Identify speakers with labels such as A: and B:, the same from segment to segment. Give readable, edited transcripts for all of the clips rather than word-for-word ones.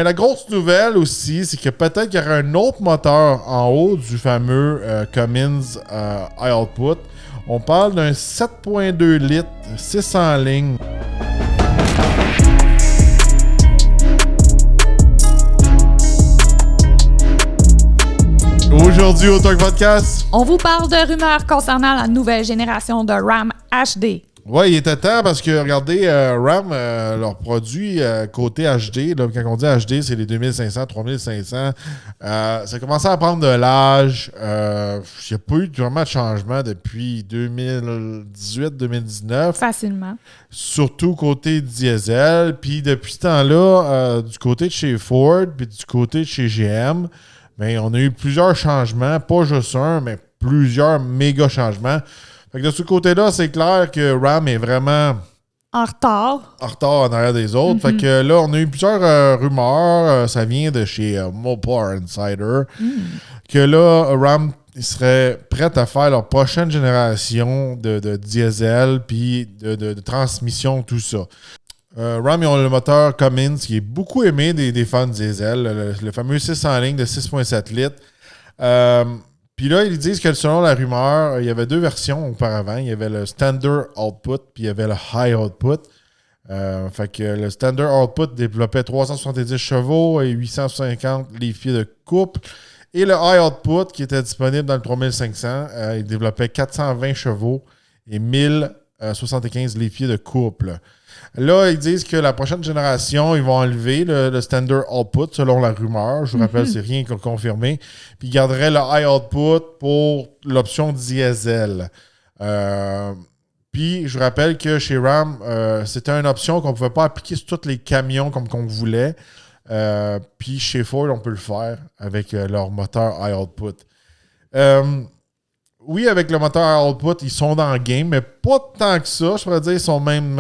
A: La grosse nouvelle aussi, c'est que peut-être qu'il y aura un autre moteur en haut du fameux Cummins High Output. On parle d'un 7.2 litres, 600 lignes. Aujourd'hui au Talk Podcast,
B: on vous parle de rumeurs concernant la nouvelle génération de RAM HD.
A: Ouais, il était temps parce que, regardez, RAM, leur produit côté HD, là, quand on dit HD, c'est les 2500, 3500. Ça commençait à prendre de l'âge. Il n'y a pas eu vraiment de changement depuis 2018-2019.
B: Facilement.
A: Surtout côté diesel. Puis depuis ce temps-là, du côté de chez Ford, puis du côté de chez GM, ben, on a eu plusieurs changements. Pas juste un, mais plusieurs méga changements. Fait que de ce côté-là, c'est clair que RAM est vraiment
B: en retard
A: en arrière des autres. Fait que là, on a eu plusieurs rumeurs. Ça vient de chez Mopar Insider. Que là, RAM serait prête à faire leur prochaine génération de diesel puis de transmission, tout ça. RAM, ils ont le moteur Cummins qui est beaucoup aimé des fans diesel. Le fameux 600 lignes de 6.7 litres. Puis là, ils disent que selon la rumeur, il y avait deux versions auparavant. Il y avait le Standard Output, puis il y avait le High Output. Fait que le Standard Output développait 370 chevaux et 850 livres-pieds de couple. Et le High Output, qui était disponible dans le 3500, il développait 420 chevaux et 1075 livres-pieds de couple. Là, ils disent que la prochaine génération, ils vont enlever le Standard Output, selon la rumeur. Je vous rappelle, c'est rien confirmé. Puis ils garderaient le High Output pour l'option diesel. Puis, je vous rappelle que chez RAM, c'était une option qu'on ne pouvait pas appliquer sur tous les camions comme qu'on voulait. Puis, chez Ford, on peut le faire avec leur moteur High Output. Oui, avec le moteur High Output, ils sont dans le game, mais pas tant que ça. Je pourrais dire qu'ils sont même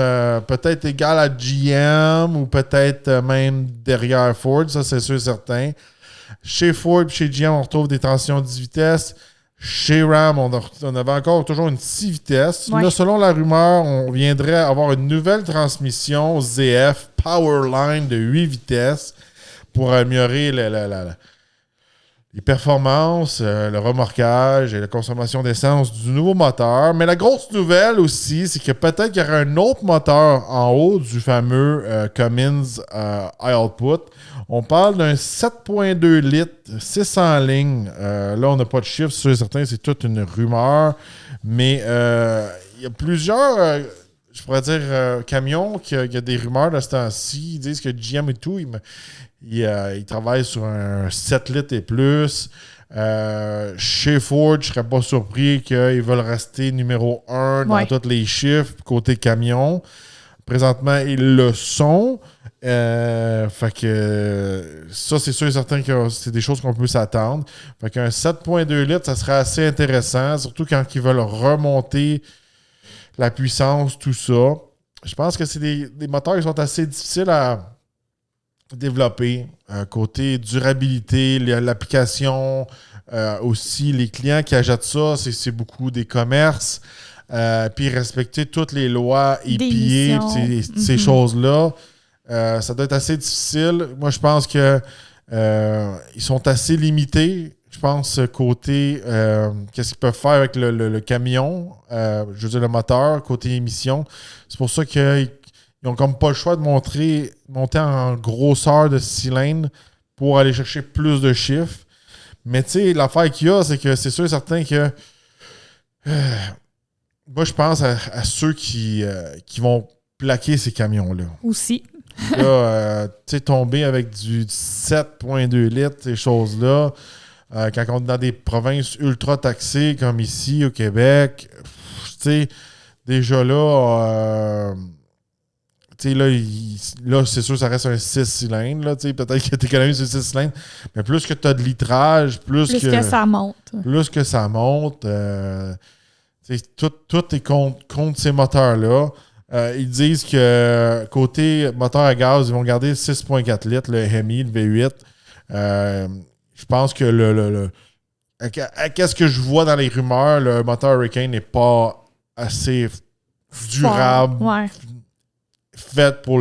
A: peut-être égal à GM ou peut-être même derrière Ford. Ça, c'est sûr et certain. Chez Ford et chez GM, on retrouve des transitions 10 vitesses. Chez RAM, on avait encore toujours une 6 vitesses. Ouais. Là, selon la rumeur, on viendrait avoir une nouvelle transmission ZF Powerline de 8 vitesses pour améliorer les performances, le remorquage et la consommation d'essence du nouveau moteur. Mais la grosse nouvelle aussi, c'est que peut-être qu'il y aura un autre moteur en haut du fameux Cummins High Output. On parle d'un 7.2 litres, 600 lignes. Là, on n'a pas de chiffres, c'est certain, c'est toute une rumeur. Mais il y a plusieurs, je pourrais dire, camions qu'il y a des rumeurs de ce temps-ci. Ils disent que GM et tout, il travaille sur un 7 litres et plus. Chez Ford, je ne serais pas surpris qu'ils veulent rester numéro 1 dans tous les chiffres côté camion. Présentement, ils le sont. Fait que ça, c'est sûr et certain que c'est des choses qu'on peut s'attendre. Fait qu'un 7.2 litres, ça serait assez intéressant, surtout quand ils veulent remonter la puissance, tout ça. Je pense que c'est des moteurs qui sont assez difficiles à développer. Côté durabilité, l'application, aussi les clients qui achètent ça, c'est beaucoup des commerces. Puis respecter toutes les lois EPA, ces choses-là. Ça doit être assez difficile. Moi, je pense que ils sont assez limités. Je pense côté qu'est-ce qu'ils peuvent faire avec le camion, je veux dire le moteur, côté émission. C'est pour ça qu'ils n'ont comme pas le choix de monter en grosseur de cylindre pour aller chercher plus de chiffres. Mais tu sais, l'affaire qu'il y a, c'est que c'est sûr et certain que moi, je pense à ceux qui vont plaquer ces camions-là.
B: Aussi.
A: Là, tu sais, tomber avec du 7.2 litres, ces choses-là, quand on est dans des provinces ultra taxées comme ici au Québec, tu sais, déjà là, tu sais, là, c'est sûr, ça reste un 6 cylindres. Là, peut-être que tu économises sur 6 cylindres, mais plus que tu as de litrage, plus que
B: ça monte.
A: Plus que ça monte, tout est contre ces moteurs-là. Ils disent que côté moteur à gaz, ils vont garder 6.4 litres, le Hemi, le V8. Je pense que qu'est-ce que je vois dans les rumeurs, le moteur Hurricane n'est pas assez durable, fait pour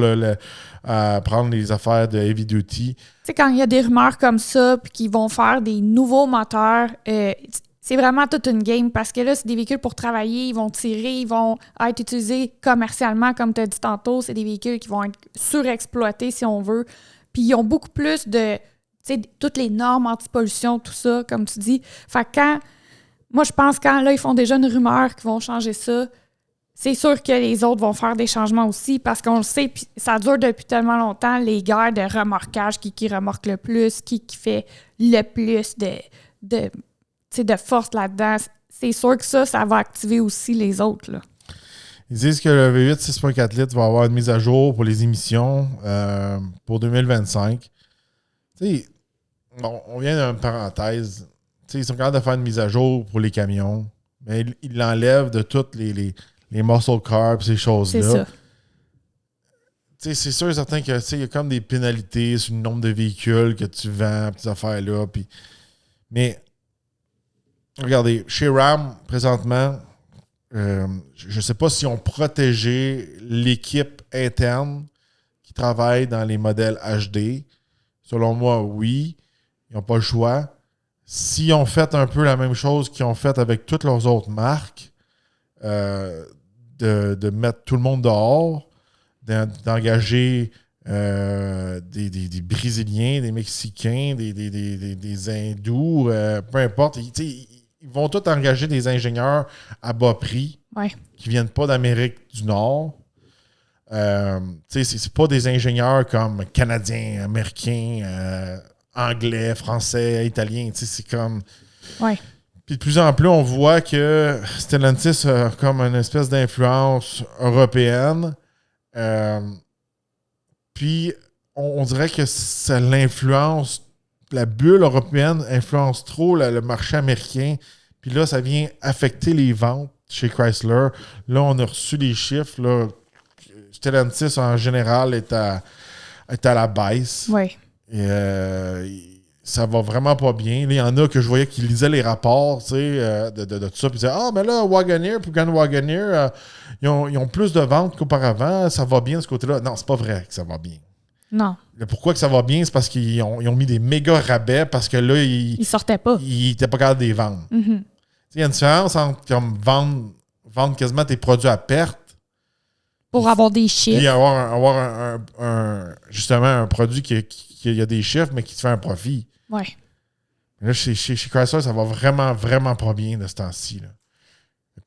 A: à prendre les affaires de heavy duty.
B: Tu sais, quand il y a des rumeurs comme ça, puis qu'ils vont faire des nouveaux moteurs, c'est vraiment toute une game parce que là, c'est des véhicules pour travailler, ils vont tirer, ils vont être utilisés commercialement, comme tu as dit tantôt. C'est des véhicules qui vont être surexploités, si on veut. Puis ils ont beaucoup plus de, tu sais, toutes les normes anti-pollution, tout ça, comme tu dis. Fait que moi, je pense quand là, ils font déjà une rumeur qu'ils vont changer ça, c'est sûr que les autres vont faire des changements aussi parce qu'on le sait, puis ça dure depuis tellement longtemps, les guerres de remorquage, qui remorque le plus, qui fait le plus de force là-dedans. C'est sûr que ça va activer aussi les autres, là.
A: Ils disent que le V8 6.4 litres va avoir une mise à jour pour les émissions pour 2025. Tu sais, on vient d'une parenthèse. Tu sais, ils sont capables de faire une mise à jour pour les camions, mais ils l'enlèvent de toutes les muscle cars, ces choses-là.
B: C'est ça.
A: Tu sais, c'est sûr et certain que il y a comme des pénalités sur le nombre de véhicules que tu vends, ces affaires-là. Mais regardez, chez Ram, présentement, je ne sais pas si on protégé l'équipe interne qui travaille dans les modèles HD. Selon moi, oui. Ils n'ont pas le choix. S'ils ont fait un peu la même chose qu'ils ont fait avec toutes leurs autres marques, de mettre tout le monde dehors, d'engager des Brésiliens, des Mexicains, des Hindous, peu importe. Ils vont tous engager des ingénieurs à bas prix qui ne viennent pas d'Amérique du Nord. C'est pas des ingénieurs comme Canadiens, Américains, Anglais, Français, Italiens. C'est comme...
B: Ouais.
A: Puis de plus en plus, on voit que Stellantis a comme une espèce d'influence européenne. Puis on dirait que ça l'influence, la bulle européenne influence trop le marché américain. Puis là, ça vient affecter les ventes chez Chrysler. Là, on a reçu les chiffres. Là, Stellantis, en général, est à la baisse.
B: Oui.
A: Ça va vraiment pas bien. Il y en a que je voyais qui lisaient les rapports de tout ça. Puis ils disaient mais là, Wagoneer puis Grand Wagoneer, ils ont plus de ventes qu'auparavant. Ça va bien de ce côté-là. Non, c'est pas vrai que ça va bien.
B: Non.
A: Pourquoi que ça va bien? C'est parce qu'ils ont mis des méga rabais parce que là,
B: ils sortaient pas.
A: Ils n'étaient pas capables de les vendre.
B: Mm-hmm.
A: Il y a une différence entre comme, vendre quasiment tes produits à perte
B: pour avoir des chiffres.
A: Puis avoir justement un produit qui a des chiffres, mais qui te fait un profit.
B: Oui.
A: Là, chez Chrysler, ça va vraiment, vraiment pas bien de ce temps-ci. Là.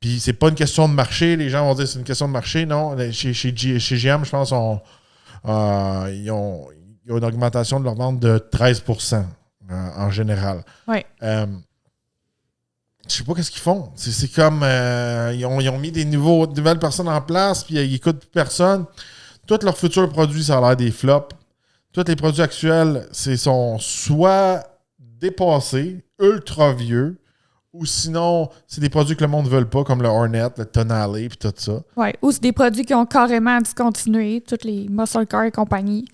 A: Puis c'est pas une question de marché. Les gens vont dire que c'est une question de marché. Non, chez GM, je pense ils ont une augmentation de leur vente de 13% en général.
B: Oui.
A: Je sais pas qu'est-ce qu'ils font. C'est comme ils ont mis des nouvelles personnes en place, puis ils n'écoutent plus personne. Tous leurs futurs produits, ça a l'air des flops. Tous les produits actuels, sont soit dépassés, ultra vieux, ou sinon, c'est des produits que le monde ne veut pas, comme le Hornet, le Tonale, puis tout ça.
B: Oui, ou c'est des produits qui ont carrément discontinué, toutes les muscle cars et compagnie.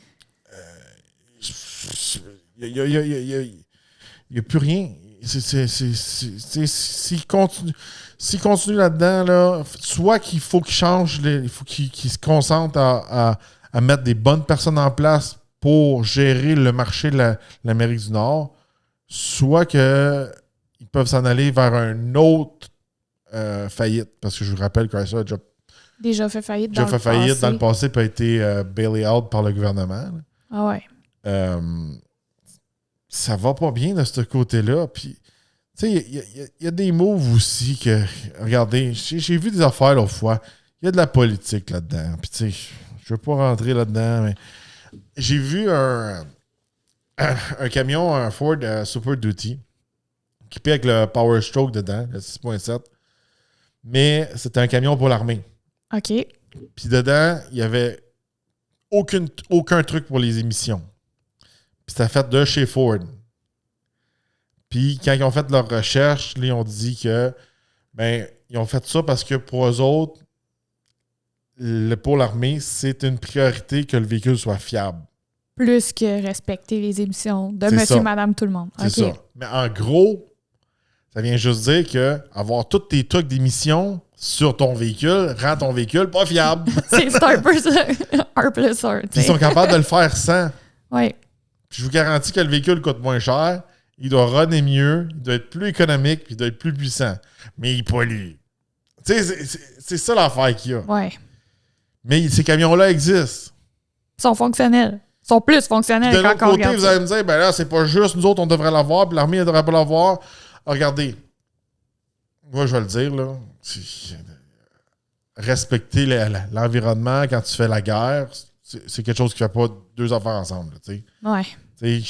A: Il n'y a plus rien. S'il continue là-dedans, là, soit qu'il faut qu'il change, il faut qu'il se concentre à mettre des bonnes personnes en place pour gérer le marché de l'Amérique du Nord, soit qu'ils peuvent s'en aller vers un autre faillite. Parce que je vous rappelle que Chrysler a
B: déjà fait faillite
A: dans le passé puis a été bailé out par le gouvernement. Là.
B: Ah ouais.
A: Ça va pas bien de ce côté-là. Puis, tu sais, il y a des moves aussi que, regardez, j'ai vu des affaires l'autre fois. Il y a de la politique là-dedans. Puis, tu sais, je veux pas rentrer là-dedans, mais j'ai vu un camion, un Ford Super Duty, équipé avec le Power Stroke dedans, le 6.7. Mais c'était un camion pour l'armée.
B: OK.
A: Puis dedans, il y avait aucun truc pour les émissions. Puis c'était fait de chez Ford. Puis quand ils ont fait leur recherche, là, ils ont dit que ils ont fait ça parce que pour eux autres, pour l'armée, c'est une priorité que le véhicule soit fiable.
B: Plus que respecter les émissions de
A: C'est
B: monsieur,
A: ça.
B: madame, tout le monde.
A: C'est ça. Mais en gros, Ça vient juste dire que avoir tous tes trucs d'émission sur ton véhicule rend ton véhicule pas fiable.
B: C'est un peu ça. R plus 1.
A: Puis ils sont capables de le faire sans.
B: Oui.
A: Puis je vous garantis que le véhicule coûte moins cher, il doit runner mieux, il doit être plus économique, puis il doit être plus puissant. Mais il pollue. Tu sais, c'est ça l'affaire qu'il y a.
B: Oui.
A: Mais ces camions-là existent.
B: Ils sont fonctionnels. Ils sont plus fonctionnels
A: De l'autre
B: quand on
A: côté,
B: regarde
A: vous allez me dire, ben là, c'est pas juste nous autres, on devrait l'avoir, puis l'armée, elle devrait pas l'avoir. Regardez. Moi, je vais le dire, là. Respecter l'environnement quand tu fais la guerre, c'est quelque chose qui ne fait pas deux affaires ensemble.
B: Oui.
A: Il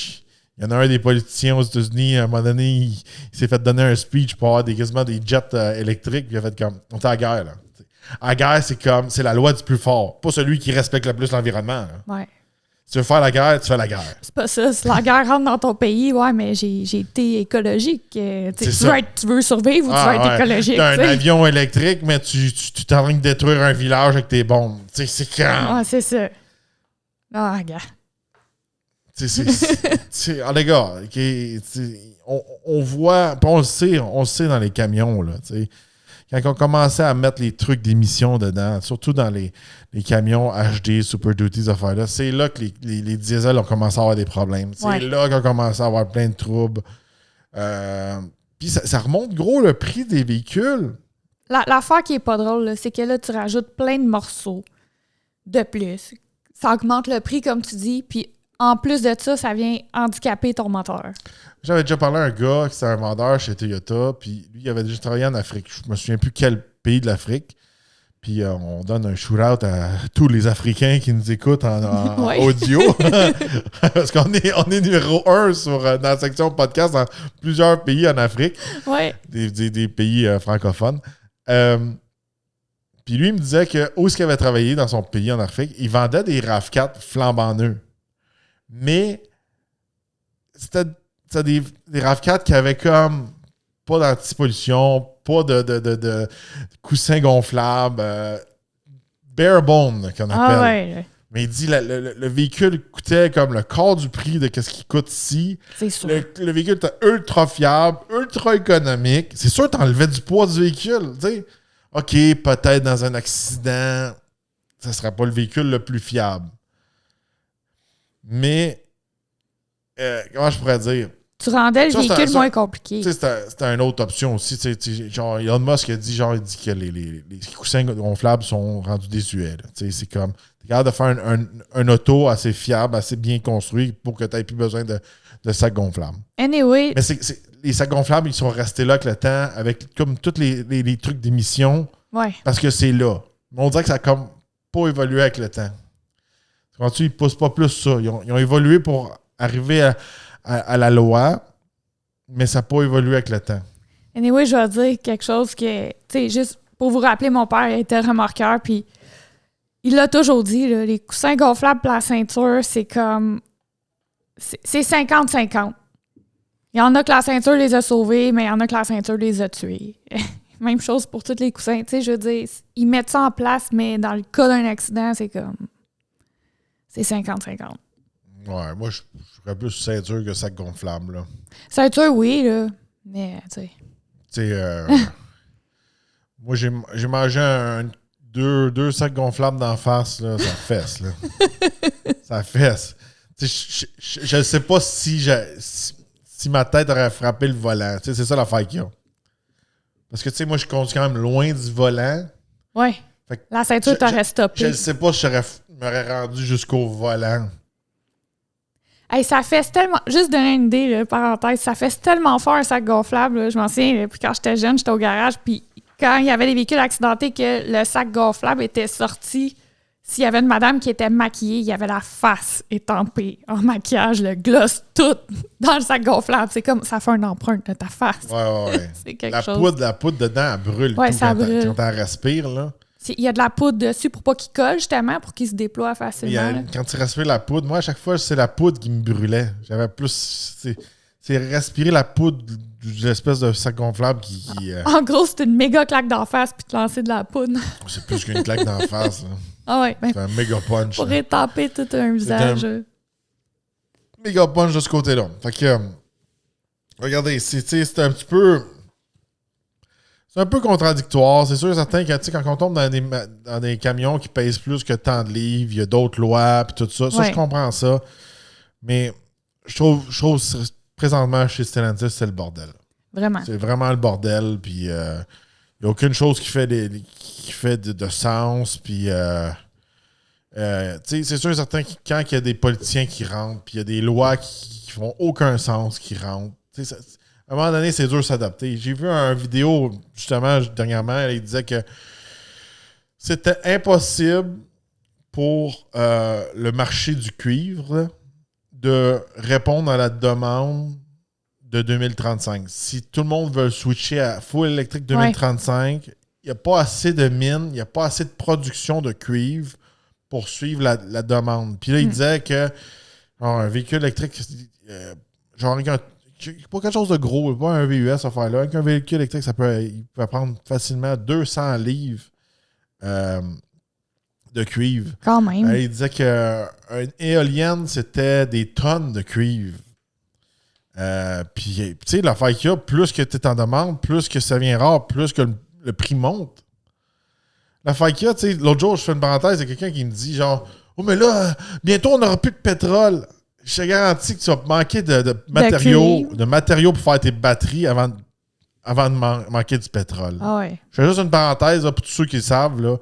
A: y en a un des politiciens aux États-Unis, à un moment donné, il s'est fait donner un speech pour avoir quasiment des jets électriques, puis il a fait comme, on est à la guerre, là. À la guerre, c'est la loi du plus fort, pas celui qui respecte le plus l'environnement.
B: Oui.
A: Si tu veux faire la guerre, tu fais la guerre.
B: C'est pas ça. Si la guerre rentre dans ton pays, ouais, mais j'ai été écologique. Tu veux survivre ou tu veux être écologique?
A: T'as un avion électrique, mais tu es en train de détruire un village avec tes bombes. C'est quand?
B: Ah, c'est ça. Ah, gars.
A: Les gars, on voit, on le sait dans les camions, là, quand on commençait à mettre les trucs d'émission dedans, surtout dans les camions HD, Super Duty, ces affaires-là, c'est là que les diesels ont commencé à avoir des problèmes. C'est là qu'on a commencé à avoir plein de troubles. Puis ça remonte gros le prix des véhicules.
B: L'affaire qui est pas drôle, là, c'est que là, tu rajoutes plein de morceaux de plus. Ça augmente le prix, comme tu dis, puis en plus de ça, ça vient handicaper ton moteur. J'avais
A: déjà parlé à un gars qui était un vendeur chez Toyota, puis lui, il avait déjà travaillé en Afrique. Je me souviens plus quel pays de l'Afrique. Puis on donne un shout-out à tous les Africains qui nous écoutent en audio. Parce qu'on est numéro 1 dans la section podcast dans plusieurs pays en Afrique.
B: Ouais.
A: Des pays francophones. Puis lui, il me disait que où est-ce qu'il avait travaillé dans son pays en Afrique, il vendait des RAV4 flambant neufs. Mais c'était des RAV4 qui avaient comme pas d'antipollution, pas de coussins gonflables, bare bone qu'on appelle.
B: Ah ouais.
A: Mais il dit le véhicule coûtait comme le quart du prix de ce qu'il coûte ici.
B: C'est sûr.
A: Le véhicule était ultra fiable, ultra économique. C'est sûr que tu enlevais du poids du véhicule. T'sais. OK, peut-être dans un accident, ça ne sera pas le véhicule le plus fiable. Mais, comment je pourrais dire?
B: Tu rendais le véhicule moins compliqué.
A: C'était une autre option aussi. Genre, Elon Musk il dit que les coussins gonflables sont rendus désuets. C'est comme, t'es capable de faire un auto assez fiable, assez bien construit pour que tu n'aies plus besoin de sacs gonflables.
B: Anyway.
A: Mais les sacs gonflables, ils sont restés là avec le temps, avec comme tous les trucs d'émission.
B: Ouais.
A: Parce que c'est là. Mais on dirait que ça n'a comme pas évolué avec le temps. Quand ils ne poussent pas plus ça. Ils ont évolué pour arriver à la loi, mais ça n'a pas évolué avec le temps.
B: Anyway, je vais dire quelque chose que, tu sais, juste pour vous rappeler, mon père était remorqueur, puis il l'a toujours dit, là, les coussins gonflables pour la ceinture, c'est comme... C'est 50-50. Il y en a que la ceinture les a sauvés, mais il y en a que la ceinture les a tués. Même chose pour tous les coussins. Tu sais, je veux dire, ils mettent ça en place, mais dans le cas d'un accident, c'est comme... C'est 50-50.
A: Ouais, moi, je serais plus ceinture que sac gonflable, là.
B: Ceinture, oui, là. Mais, tu sais...
A: Tu sais, moi, j'ai mangé deux sacs gonflables d'en face, là. Ça fesse, là. Ça fesse. Tu sais, je ne sais pas si ma tête aurait frappé le volant. Tu sais, c'est ça l'affaire qu'il y a. Parce que, tu sais, moi, je conduis quand même loin du volant.
B: Ouais. La ceinture t'aurait stoppé.
A: Je ne sais pas si je m'aurais rendu jusqu'au volant.
B: Hey, ça fesse tellement... Juste donner une idée, là, parenthèse, ça fesse tellement fort un sac gonflable. Là, je m'en souviens, là, puis quand j'étais jeune, j'étais au garage, puis quand il y avait des véhicules accidentés, que le sac gonflable était sorti, s'il y avait une madame qui était maquillée, il y avait la face étampée en maquillage, le gloss, tout dans le sac gonflable. C'est comme, ça fait une empreinte de ta face.
A: Ouais.
B: C'est quelque chose.
A: La poudre dedans, elle brûle.
B: Ouais, ça brûle.
A: Quand elle respire, là.
B: Il y a de la poudre dessus pour pas qu'il colle, justement, pour qu'il se déploie facilement.
A: Quand tu respires la poudre, moi, à chaque fois, c'est la poudre qui me brûlait. J'avais plus... C'est respirer la poudre de l'espèce de sac gonflable qui
B: En gros, c'est une méga claque d'en face puis te lancer de la poudre.
A: C'est plus qu'une claque d'en face. Là.
B: Ah ouais.
A: C'est un méga punch.
B: Pour étaper tout un visage.
A: Méga punch de ce côté-là. Fait que... regardez, c'est un petit peu... c'est un peu contradictoire. C'est sûr et certain que, tu sais, quand on tombe dans des camions qui pèsent plus que tant de livres, il y a d'autres lois, puis tout ça. Ça, je comprends ça. Mais je trouve présentement, chez Stellantis, c'est le bordel.
B: Vraiment.
A: C'est vraiment le bordel, puis il n'y a aucune chose qui fait de sens, puis... c'est sûr et certain que quand il y a des politiciens qui rentrent, puis il y a des lois qui font aucun sens qui rentrent, à un moment donné, c'est dur de s'adapter. J'ai vu une vidéo, justement, dernièrement, il disait que c'était impossible pour le marché du cuivre là, de répondre à la demande de 2035. Si tout le monde veut switcher à full électrique 2035, il n'y a pas assez de mines, il n'y a pas assez de production de cuivre pour suivre la demande. Puis là, il disait que un véhicule électrique, pas quelque chose de gros, pas un VUS à faire là. Avec un véhicule électrique, il peut prendre facilement 200 livres de cuivre.
B: Quand même.
A: Il disait qu'une éolienne, c'était des tonnes de cuivre. Puis, tu sais, l'affaire qu'il y a, plus que tu es en demande, plus que ça vient rare, plus que le prix monte. L'affaire qu'il y a, tu sais, l'autre jour, je fais une parenthèse, il y a quelqu'un qui me dit genre, oh, mais là, bientôt, on n'aura plus de pétrole. Je te garantis que tu vas manquer de matériaux pour faire tes batteries avant de manquer du pétrole.
B: Ah ouais.
A: Je fais juste une parenthèse là, pour tous ceux qui le savent. Là.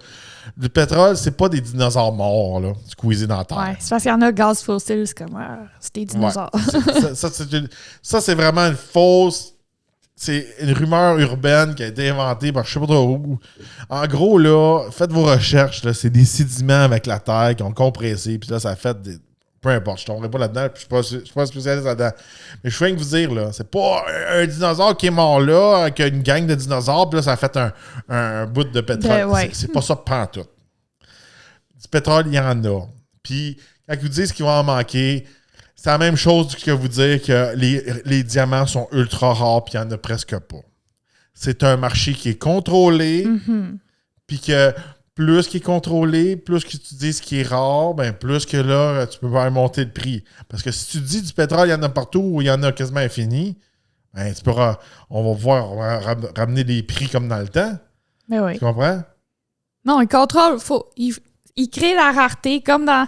A: Le pétrole, c'est pas des dinosaures morts, là, squeezés dans la terre.
B: Ouais, c'est parce qu'il y en a gaz fossile, c'est comme c'est des dinosaures.
A: Ouais. Ça, c'est vraiment une fausse. C'est une rumeur urbaine qui a été inventée par je sais pas trop où. En gros, là, faites vos recherches. Là, c'est des sédiments avec la terre qui ont compressé. Puis là, ça a fait des. Peu importe, je ne tomberai pas là-dedans, puis je ne suis pas spécialiste là-dedans. Mais je viens de vous dire, là, c'est pas un dinosaure qui est mort là, avec une gang de dinosaures, puis là, ça a fait un bout de pétrole. C'est pas ça pantoute. Du pétrole, il y en a. Puis, quand ils vous disent qu'il va en manquer, c'est la même chose que vous dire que les diamants sont ultra rares, puis il n'y en a presque pas. C'est un marché qui est contrôlé, puis que plus qu'il est contrôlé, plus que tu dis ce qui est rare, ben plus que là, tu peux faire monter le prix. Parce que si tu dis du pétrole, il y en a partout ou il y en a quasiment infini, ben on va pouvoir ramener les prix comme dans le temps.
B: Mais oui.
A: Tu comprends?
B: Non, il contrôle. Il crée la rareté, comme dans...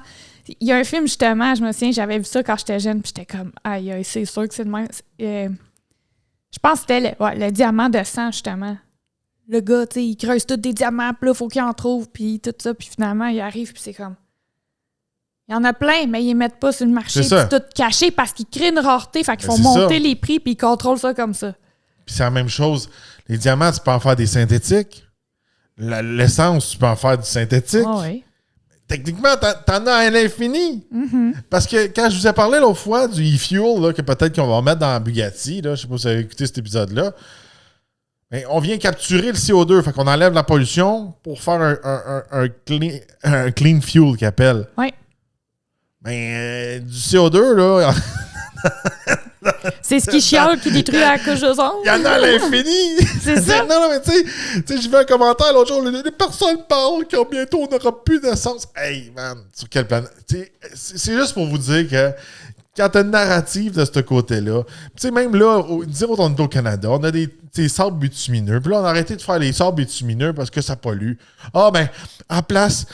B: Il y a un film, justement, je me souviens, j'avais vu ça quand j'étais jeune, puis j'étais comme, aïe, c'est sûr que c'est de même. Je pense que c'était le diamant de sang, justement. Le gars, tu sais, il creuse tous des diamants, puis là, il faut qu'il en trouve, puis tout ça, puis finalement, il arrive, puis c'est comme... Il y en a plein, mais ils les mettent pas sur le marché, puis c'est tout caché parce qu'ils créent une rareté, fait qu'ils font monter les prix, puis ils contrôlent ça comme ça.
A: Puis c'est la même chose. Les diamants, tu peux en faire des synthétiques. L'essence, tu peux en faire du synthétique.
B: Ah oui.
A: Techniquement, t'en as à l'infini. Parce que quand je vous ai parlé l'autre fois du e-fuel, là, que peut-être qu'on va mettre dans la Bugatti, là, je sais pas si vous avez écouté cet épisode-là, mais on vient capturer le CO2, fait qu'on enlève la pollution pour faire un clean fuel qu'ils appellent.
B: Oui.
A: Mais du CO2, là...
B: c'est ce qui chiale qui détruit la couche d'ozone.
A: Il y en a à l'infini!
B: C'est ça?
A: Non, mais tu sais, j'ai vu un commentaire l'autre jour, les personnes parlent que bientôt on n'aura plus d'essence. Hey, man, sur quelle planète? C'est juste pour vous dire que quand t'as une narrative de ce côté-là, tu sais, même là, dire on est au Canada, on a des sables bitumineux, puis là, on a arrêté de faire les sables bitumineux parce que ça pollue. Ah, ben, en place,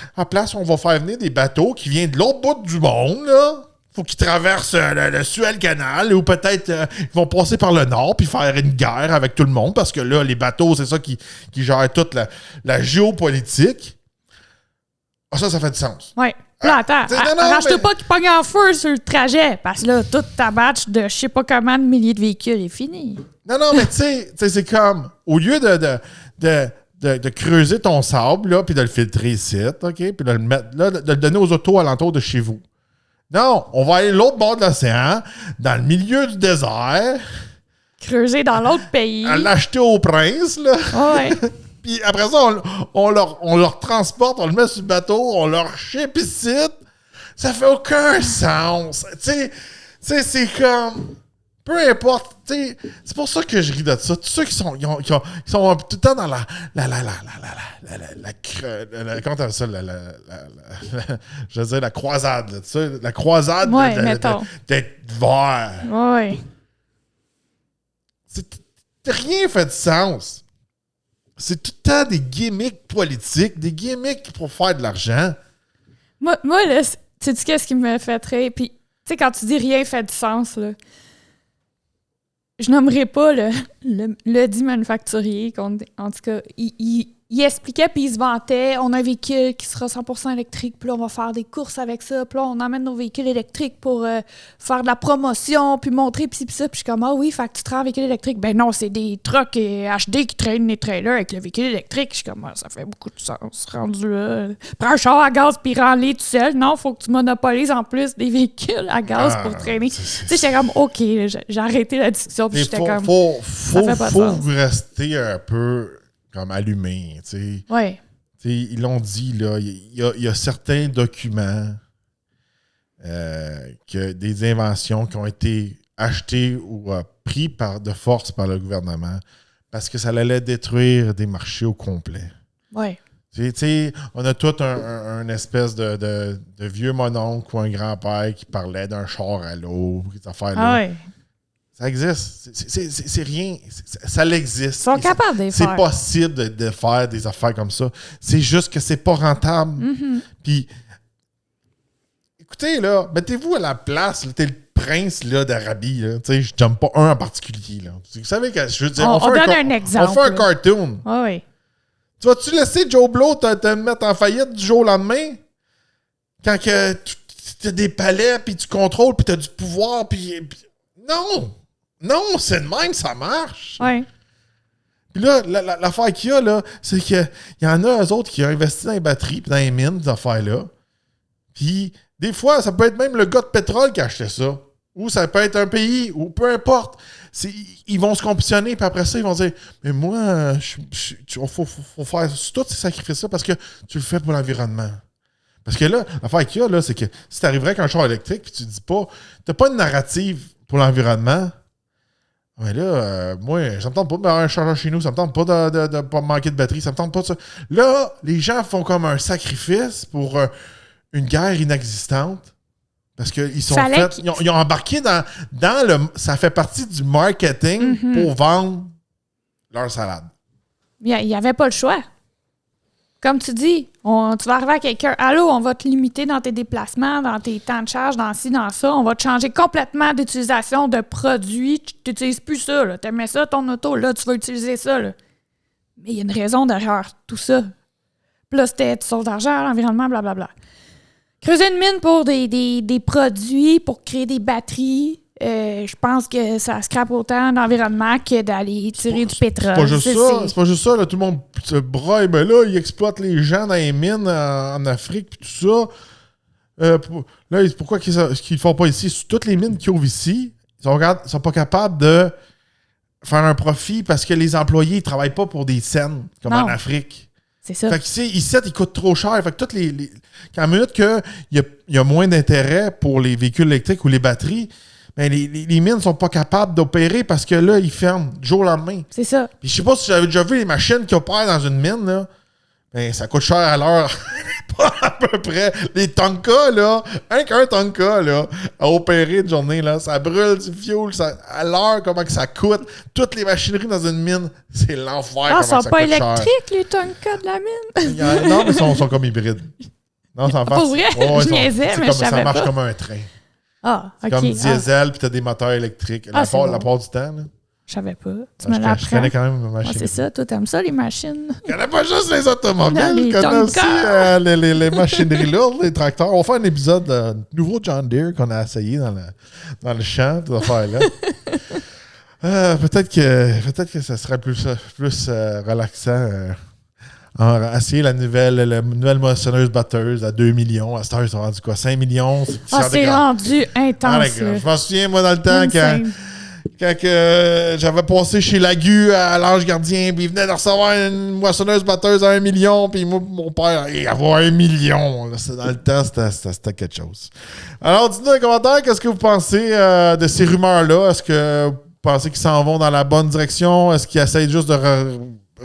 A: on va faire venir des bateaux qui viennent de l'autre bout du monde, là. Faut qu'ils traversent le Suez Canal ou peut-être ils vont passer par le nord puis faire une guerre avec tout le monde parce que là, les bateaux, c'est ça qui gère toute la géopolitique. Ah, ça fait du sens.
B: Oui. Là, attends, arrache-toi pas qu'il pogne en feu sur le trajet parce que là, toute ta batch de je sais pas combien de milliers de véhicules est finie.
A: Non, mais tu sais, c'est comme, au lieu de creuser ton sable là, puis de le filtrer ici, OK, puis de le mettre là, de le donner aux autos alentours de chez vous. Non, on va aller de l'autre bord de l'océan, dans le milieu du désert.
B: Creuser dans l'autre pays.
A: L'acheter au prince, là.
B: Ouais.
A: Puis après ça, on leur transporte, on le met sur le bateau, on leur ship ici. Ça fait aucun sens. Tu sais, c'est comme... Peu importe, tu sais, c'est pour ça que je ris de ça. Tous ceux qui sont tout le temps dans comment t'appelles ça, je veux dire, la croisade, là, tu sais, la croisade d'être vert.
B: Oui.
A: Rien fait de sens. C'est tout le temps des gimmicks politiques, des gimmicks pour faire de l'argent.
B: Moi là, sais-tu qu'est-ce qui me fait rire? Puis, tu sais, quand tu dis rien fait du sens, là, je nommerai pas le dit manufacturier. En tout cas, il expliquait puis il se vantait. On a un véhicule qui sera 100% électrique. Puis là, on va faire des courses avec ça. Puis là, on emmène nos véhicules électriques pour faire de la promotion puis montrer puis ça. Puis je suis comme, ah oui, fait que tu travailles en véhicule électrique. Ben non, c'est des trucks HD qui traînent les trailers avec le véhicule électrique. Je suis comme, ah, ça fait beaucoup de sens. Rendu là. Prends un char à gaz puis rends-les tout seul. Non, faut que tu monopolises en plus des véhicules à gaz pour traîner. Tu sais, j'étais comme, OK, j'ai arrêté la discussion. Puis j'étais comme,
A: faut rester un peu comme allumé, tu sais.
B: Ouais.
A: Ils l'ont dit, là, il y a certains documents, des inventions qui ont été achetées ou pris de force par le gouvernement parce que ça allait détruire des marchés au complet.
B: Ouais.
A: Tu sais, on a tout un espèce de vieux mononcle ou un grand-père qui parlait d'un char à l'eau, ces affaires-là.
B: Ah ouais.
A: Ça existe. C'est rien. Ça l'existe.
B: Ils sont capables de les faire.
A: C'est possible de faire des affaires comme ça. C'est juste que c'est pas rentable.
B: Mm-hmm.
A: Puis, écoutez, là, mettez-vous à la place. T'es le prince là, d'Arabie. Là. Je n'aime pas un en particulier. Là. Vous savez que je veux dire,
B: on donne un exemple.
A: On fait un cartoon.
B: Ah oui.
A: Tu vas-tu laisser Joe Blow te mettre en faillite du jour au lendemain? Quand tu as des palais, puis tu contrôles, puis tu as du pouvoir, puis... Non! Non, c'est de même, ça marche.
B: Ouais.
A: Puis là, l'affaire qu'il y a, là, c'est qu'il y en a eux autres qui ont investi dans les batteries puis dans les mines, ces affaires-là. Puis, des fois, ça peut être même le gars de pétrole qui a acheté ça. Ou ça peut être un pays, ou peu importe. Ils vont se compétitionner, puis après ça, ils vont dire « Mais moi, il faut faire tous ces sacrifices-là parce que tu le fais pour l'environnement. » Parce que là, l'affaire qu'il y a, là, c'est que si tu arriverais avec un char électrique, puis tu dis pas, t'as pas une narrative pour l'environnement. Mais là, moi, ça me tente pas de avoir un chargeur chez nous, ça me tente pas de pas manquer de batterie, ça me tente pas de ça. Là, les gens font comme un sacrifice pour une guerre inexistante. Parce qu'ils sont ils ont embarqué dans le... Ça fait partie du marketing pour vendre leur salade.
B: Il n'y avait pas le choix. Comme tu dis, tu vas arriver à quelqu'un, allô, on va te limiter dans tes déplacements, dans tes temps de charge, dans ci, dans ça. On va te changer complètement d'utilisation de produits. Tu n'utilises plus ça. Tu aimais ça, ton auto. Là, tu vas utiliser ça. Là. Mais il y a une raison derrière tout ça. Puis là, c'était tu sauves d'argent, l'environnement, blablabla. Creuser une mine pour des produits, pour créer des batteries, je pense que ça scrape autant l'environnement que d'aller tirer du pétrole.
A: C'est pas juste ça. Là, tout le monde se braille. Ben là, ils exploitent les gens dans les mines en Afrique et tout ça. Là, pourquoi qu'ils le font pas ici? Toutes les mines qui ouvrent ici, ils sont pas capables de faire un profit parce que les employés ne travaillent pas pour des scènes comme en Afrique.
B: C'est ça.
A: Fait que ici, ils coûtent trop cher. Fait que toutes quand minute qu'il y a moins d'intérêt pour les véhicules électriques ou les batteries, ben les mines ne sont pas capables d'opérer parce que là, ils ferment du jour au lendemain.
B: C'est ça.
A: Puis je sais pas si j'avais déjà vu les machines qui opèrent dans une mine, là. Ben, ça coûte cher à l'heure. Pas à peu près. Les Tonka, là, qu'un Tonka, là, à opérer une journée, là, ça brûle du fioul, à l'heure, comment que ça coûte. Toutes les machineries dans une mine, c'est l'enfer.
B: Ah, ils sont pas électriques, les Tonka de la mine?
A: Non, mais ils sont comme hybrides. Non, ça en
B: Pour vrai? Je niaisais, mais je savais pas.
A: Ça marche comme un train.
B: Ah, OK.
A: Comme diesel, puis t'as des moteurs électriques. La part du temps, là.
B: Je savais pas. Tu me l'apprends.
A: Je connais quand même ma machine.
B: C'est ça, toi, t'aimes ça, les machines.
A: Je connais pas juste les automobiles, je connais aussi les machineries lourdes, les tracteurs. On va faire un épisode de nouveau John Deere qu'on a essayé dans le champ, toute affaire-là. Peut-être que ça serait plus relaxant. Essayer la nouvelle moissonneuse batteuse à 2 millions. À cette heure, ils sont rendus quoi? 5 millions?
B: C'est rendu intense.
A: Je m'en souviens, moi, dans le temps, quand j'avais passé chez Lagu à l'Ange Gardien, puis il venait de recevoir une moissonneuse batteuse à 1 million, puis moi, mon père, avoir 1 million. Là, dans le temps, c'était quelque chose. Alors, dites-nous dans les commentaires, qu'est-ce que vous pensez de ces rumeurs-là? Est-ce que vous pensez qu'ils s'en vont dans la bonne direction? Est-ce qu'ils essayent juste de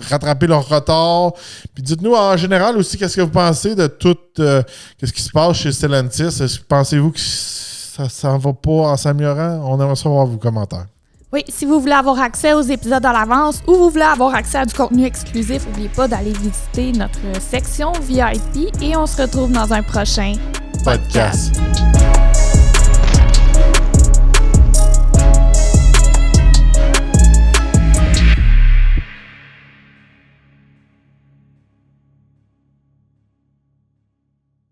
A: rattraper leur retard? Puis dites-nous en général aussi, qu'est-ce que vous pensez de tout qu'est-ce qui se passe chez Stellantis? Pensez-vous que ça s'en va pas en s'améliorant? On aimerait savoir vos commentaires.
B: Oui, si vous voulez avoir accès aux épisodes à l'avance ou vous voulez avoir accès à du contenu exclusif, n'oubliez pas d'aller visiter notre section VIP et on se retrouve dans un prochain podcast.